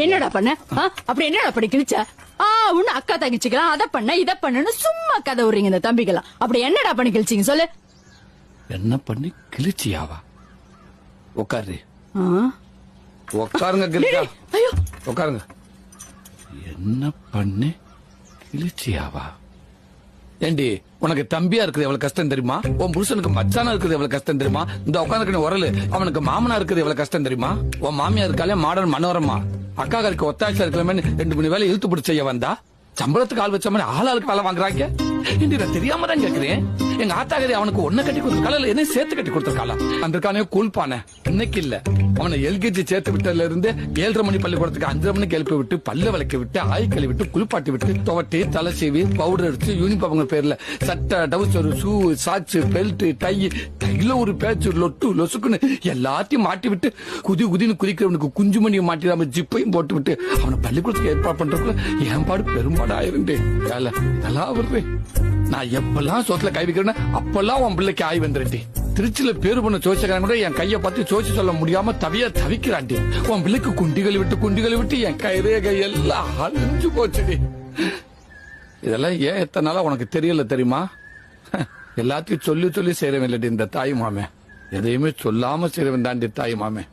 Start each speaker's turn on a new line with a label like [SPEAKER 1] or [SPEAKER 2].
[SPEAKER 1] என்னடா பண்ண அப்படி என்னடா பண்ணி கிழிச்ச? உன்ன அக்கா தங்கச்சிக்கலாம் அத பண்ண இத பண்ணுன்னு சும்மா கதை விடுறீங்க இந்த தம்பிக்கலாம். அப்படி என்னடா பண்ணி கிழிச்சீங்க சொல்லு.
[SPEAKER 2] என்ன பண்ணி கிழிச்சியாவா? உட்காரு. உட்காருங்க கிழிச்சா.
[SPEAKER 1] ஐயோ
[SPEAKER 2] உட்காருங்க. என்ன பண்ணி கிழிச்சியாவா? ஏண்டி உனக்கு தம்பியா இருக்குது எவ்வளவு கஷ்டம் தெரியுமா? உன் புருஷனுக்கு மச்சானா இருக்குது எவ்வளவு கஷ்டம் தெரியுமா? இந்த உட்காந்துக்கு உரலு அவனுக்கு மாமனா இருக்குது எவ்வளவு கஷ்டம் தெரியுமா? உன் மாமியா இருக்காலே மாடல் மனோரமா அக்காக்களுக்கு ஒத்தாட்சி இருக்கலாமே 2 மணி வேலை இழுத்து பிடிச்ச செய்ய வந்தா சம்பளத்துக்கு ஆள் வச்ச மாதிரி ஆளாளுக்கு வேலை வாங்குறாங்க. நான் தெரியாம தான் கேக்குறேன். எங்க ஆத்தாகரி அவனுக்கு ஒன்ன கட்டி கொடுத்துருக்கால என்ன சேர்த்து கட்டி கொடுத்துருக்காளா? அந்த கூழ்பான இன்னைக்கு இல்ல அவனை எல்கேஜி சேர்த்து விட்டதுல இருந்து 7:30 மணி பள்ளிக்கூடத்துக்கு 5:30 மணிக்கு எழுப்பி விட்டு பல்ல விளக்கி விட்டு ஆய் கழுவி விட்டு குளிப்பாட்டி விட்டு துவட்டி தலை சீவி பவுடர் அடிச்சு யூனிஃபார்ம் பேர்ல சட்டை டவுசர் ஷூ சாக்ஸ் பெல்ட் கையில ஒரு பேச்சு லொட்டு லொசுக்குன்னு எல்லாத்தையும் மாட்டி விட்டு குதின்னு குதிக்கிறவனுக்கு குஞ்சுமணியை மாட்டிடாம ஜிப்பையும் போட்டு விட்டு அவனை பள்ளிக்கூடத்துக்கு ஏற்பாடு பண்றதுக்குள்ள என் பாடு பெரும்பாடு ஆயிருந்தே வேலை இதெல்லாம் வருது. நான் எப்பெல்லாம் சோத்துல கை வைக்கிறேன் அப்பெல்லாம் உன் பிள்ளைக்கு ஆய் வந்துருட்டி. திருச்சியில பேரு பண்ண சோசிக்காரன் கூட என் கைய பத்தி சோசி சொல்ல முடியாம தவிக்கிறாண்டி. உன் பிள்ளைக்கு குண்டிகளை விட்டு என் கைரேகை எல்லாம் அழிஞ்சு போச்சுடி. இதெல்லாம் ஏன் எத்தனை நாளா உனக்கு தெரியல தெரியுமா? எல்லாத்தையும் சொல்லி செய்யறவன் இல்லடி இந்த தாய் மாமே. எதையுமே சொல்லாம செய்யறவன் தாண்டி தாய் மாமே.